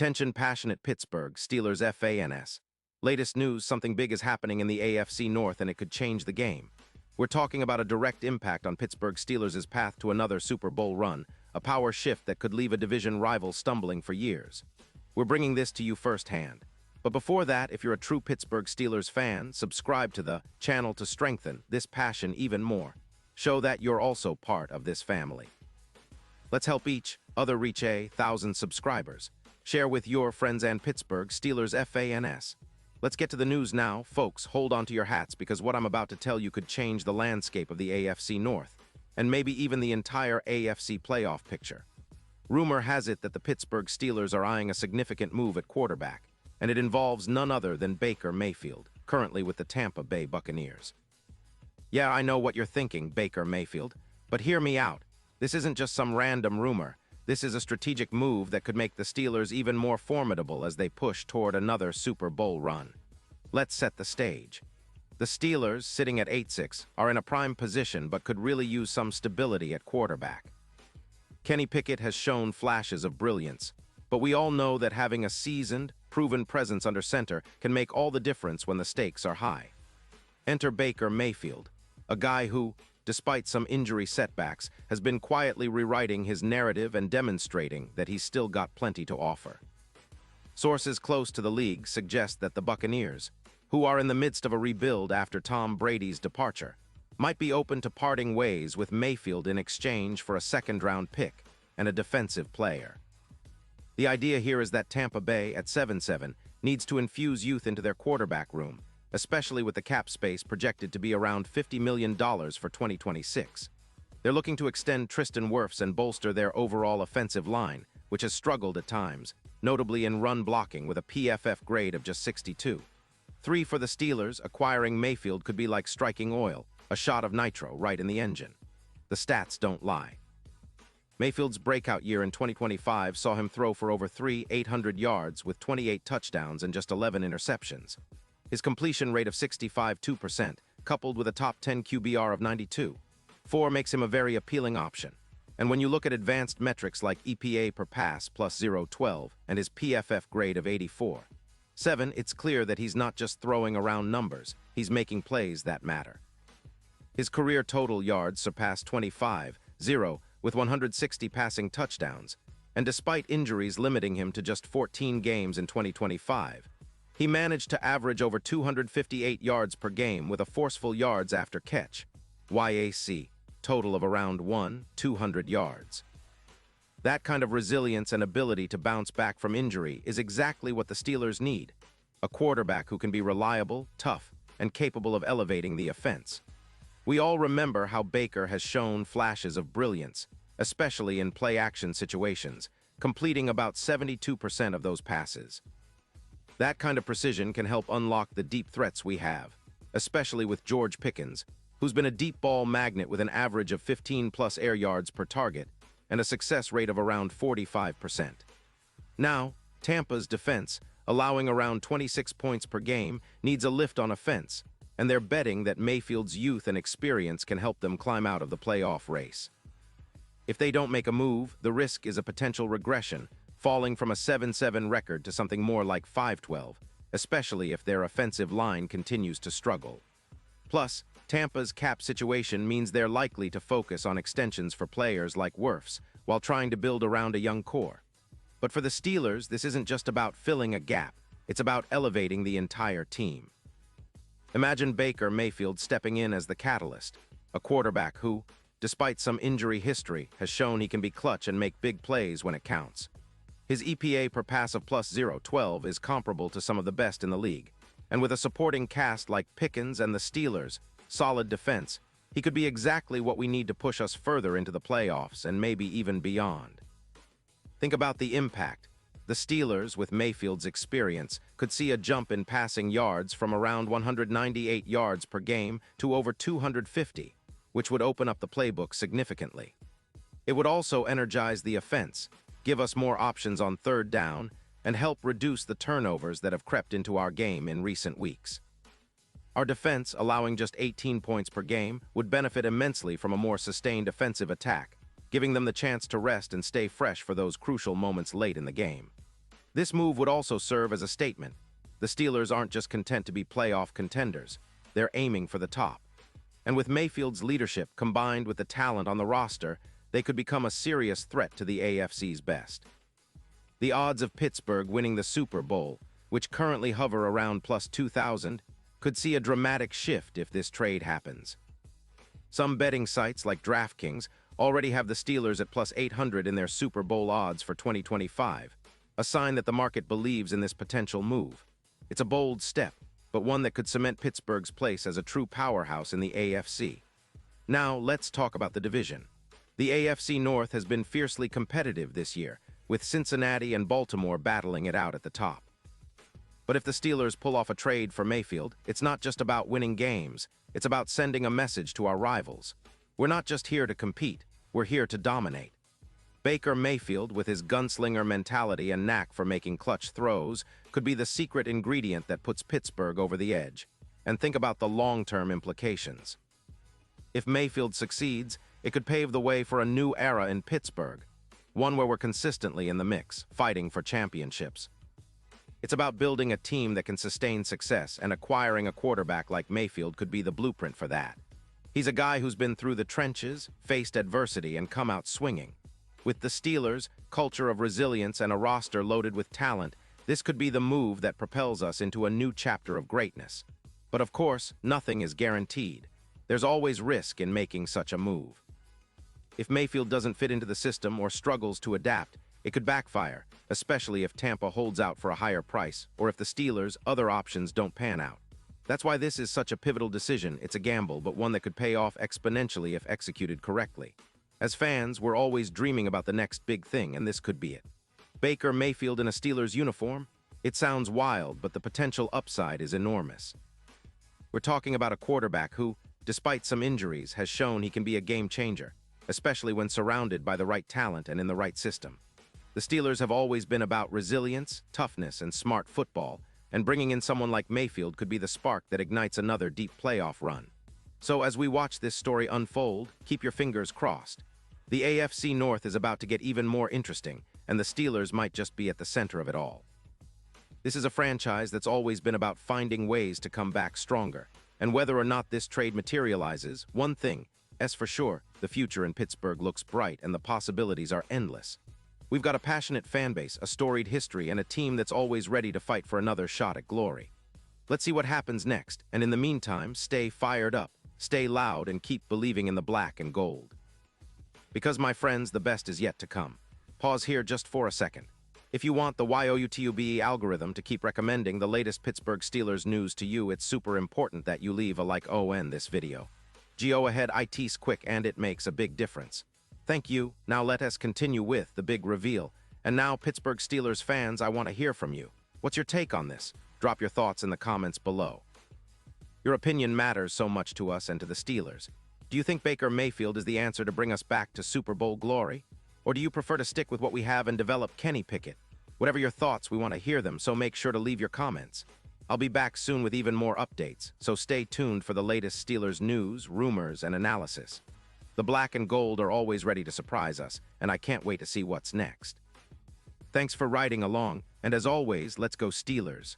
Attention passionate Pittsburgh Steelers fans. Latest news, something big is happening in the AFC North and it could change the game. We're talking about a direct impact on Pittsburgh Steelers' path to another Super Bowl run, a power shift that could leave a division rival stumbling for years. We're bringing this to you firsthand. But before that, if you're a true Pittsburgh Steelers fan, subscribe to the channel to strengthen this passion even more. Show that you're also part of this family. Let's help each other reach 1,000 subscribers. Share with your friends and Pittsburgh Steelers fans. Let's get to the news now. Folks, hold on to your hats because what I'm about to tell you could change the landscape of the AFC North, and maybe even the entire AFC playoff picture. Rumor has it that the Pittsburgh Steelers are eyeing a significant move at quarterback, and it involves none other than Baker Mayfield, currently with the Tampa Bay Buccaneers. Yeah, I know what you're thinking, Baker Mayfield, but hear me out. This isn't just some random rumor. This is a strategic move that could make the Steelers even more formidable as they push toward another Super Bowl run. Let's set the stage. The Steelers, sitting at 8-6, are in a prime position but could really use some stability at quarterback. Kenny Pickett has shown flashes of brilliance, but we all know that having a seasoned, proven presence under center can make all the difference when the stakes are high. Enter Baker Mayfield, a guy who, despite some injury setbacks, has been quietly rewriting his narrative and demonstrating that he's still got plenty to offer. Sources close to the league suggest that the Buccaneers, who are in the midst of a rebuild after Tom Brady's departure, might be open to parting ways with Mayfield in exchange for a second-round pick and a defensive player. The idea here is that Tampa Bay, at 7-7, needs to infuse youth into their quarterback room, especially with the cap space projected to be around $50 million for 2026. They're looking to extend Tristan Wirfs and bolster their overall offensive line, which has struggled at times, notably in run blocking with a PFF grade of just 62. 3 for the Steelers, acquiring Mayfield could be like striking oil, a shot of nitro right in the engine. The stats don't lie. Mayfield's breakout year in 2025 saw him throw for over 800 yards with 28 touchdowns and just 11 interceptions. His completion rate of 65.2%, coupled with a top 10 QBR of 92.4, makes him a very appealing option. And when you look at advanced metrics like EPA per pass plus 0.12 and his PFF grade of 84.7, it's clear that he's not just throwing around numbers, he's making plays that matter. His career total yards surpassed 25.0 with 160 passing touchdowns, and despite injuries limiting him to just 14 games in 2025, he managed to average over 258 yards per game with a forceful yards after catch, YAC, total of around 200 yards. That kind of resilience and ability to bounce back from injury is exactly what the Steelers need, a quarterback who can be reliable, tough, and capable of elevating the offense. We all remember how Baker has shown flashes of brilliance, especially in play-action situations, completing about 72% of those passes. That kind of precision can help unlock the deep threats we have, especially with George Pickens, who's been a deep ball magnet with an average of 15-plus air yards per target and a success rate of around 45%. Now, Tampa's defense, allowing around 26 points per game, needs a lift on offense, and they're betting that Mayfield's youth and experience can help them climb out of the playoff race. If they don't make a move, the risk is a potential regression, falling from a 7-7 record to something more like 5-12, especially if their offensive line continues to struggle. Plus, Tampa's cap situation means they're likely to focus on extensions for players like Wirfs while trying to build around a young core. But for the Steelers, this isn't just about filling a gap, it's about elevating the entire team. Imagine Baker Mayfield stepping in as the catalyst, a quarterback who, despite some injury history, has shown he can be clutch and make big plays when it counts. His EPA per pass of plus 0.12 is comparable to some of the best in the league, and with a supporting cast like Pickens and the Steelers' solid defense, he could be exactly what we need to push us further into the playoffs and maybe even beyond. Think about the impact. The Steelers, with Mayfield's experience, could see a jump in passing yards from around 198 yards per game to over 250, which would open up the playbook significantly. It would also energize the offense, give us more options on third down, and help reduce the turnovers that have crept into our game in recent weeks. Our defense, allowing just 18 points per game, would benefit immensely from a more sustained offensive attack, giving them the chance to rest and stay fresh for those crucial moments late in the game. This move would also serve as a statement. The Steelers aren't just content to be playoff contenders. They're aiming for the top. And with Mayfield's leadership combined with the talent on the roster, they could become a serious threat to the AFC's best. The odds of Pittsburgh winning the Super Bowl, which currently hover around plus 2,000, could see a dramatic shift if this trade happens. Some betting sites like DraftKings already have the Steelers at plus 800 in their Super Bowl odds for 2025, a sign that the market believes in this potential move. It's a bold step, but one that could cement Pittsburgh's place as a true powerhouse in the AFC. Now, let's talk about the division. The AFC North has been fiercely competitive this year, with Cincinnati and Baltimore battling it out at the top. But if the Steelers pull off a trade for Mayfield, it's not just about winning games, it's about sending a message to our rivals. We're not just here to compete, we're here to dominate. Baker Mayfield, with his gunslinger mentality and knack for making clutch throws, could be the secret ingredient that puts Pittsburgh over the edge. And think about the long-term implications. If Mayfield succeeds, it could pave the way for a new era in Pittsburgh, one where we're consistently in the mix, fighting for championships. It's about building a team that can sustain success, and acquiring a quarterback like Mayfield could be the blueprint for that. He's a guy who's been through the trenches, faced adversity, and come out swinging. With the Steelers' culture of resilience and a roster loaded with talent, this could be the move that propels us into a new chapter of greatness. But of course, nothing is guaranteed. There's always risk in making such a move. If Mayfield doesn't fit into the system or struggles to adapt, it could backfire, especially if Tampa holds out for a higher price or if the Steelers' other options don't pan out. That's why this is such a pivotal decision. It's a gamble, but one that could pay off exponentially if executed correctly. As fans, we're always dreaming about the next big thing, and this could be it. Baker Mayfield in a Steelers uniform? It sounds wild, but the potential upside is enormous. We're talking about a quarterback who, despite some injuries, has shown he can be a game changer, especially when surrounded by the right talent and in the right system. The Steelers have always been about resilience, toughness, and smart football, and bringing in someone like Mayfield could be the spark that ignites another deep playoff run. So as we watch this story unfold, keep your fingers crossed. The AFC North is about to get even more interesting, and the Steelers might just be at the center of it all. This is a franchise that's always been about finding ways to come back stronger, and whether or not this trade materializes, one thing is for sure, the future in Pittsburgh looks bright and the possibilities are endless. We've got a passionate fan base, a storied history, and a team that's always ready to fight for another shot at glory. Let's see what happens next, and in the meantime, stay fired up, stay loud, and keep believing in the black and gold. Because, my friends, the best is yet to come. Pause here just for a second. If you want the YouTube algorithm to keep recommending the latest Pittsburgh Steelers news to you, it's super important that you leave a like on this video. Go ahead, it's quick and it makes a big difference. Thank you. Now let us continue with the big reveal. And now, Pittsburgh Steelers fans, I want to hear from you. What's your take on this? Drop your thoughts in the comments below. Your opinion matters so much to us and to the Steelers. Do you think Baker Mayfield is the answer to bring us back to Super Bowl glory? Or do you prefer to stick with what we have and develop Kenny Pickett? Whatever your thoughts, we want to hear them, so make sure to leave your comments. I'll be back soon with even more updates, so stay tuned for the latest Steelers news, rumors, and analysis. The black and gold are always ready to surprise us, and I can't wait to see what's next. Thanks for riding along, and as always, let's go Steelers.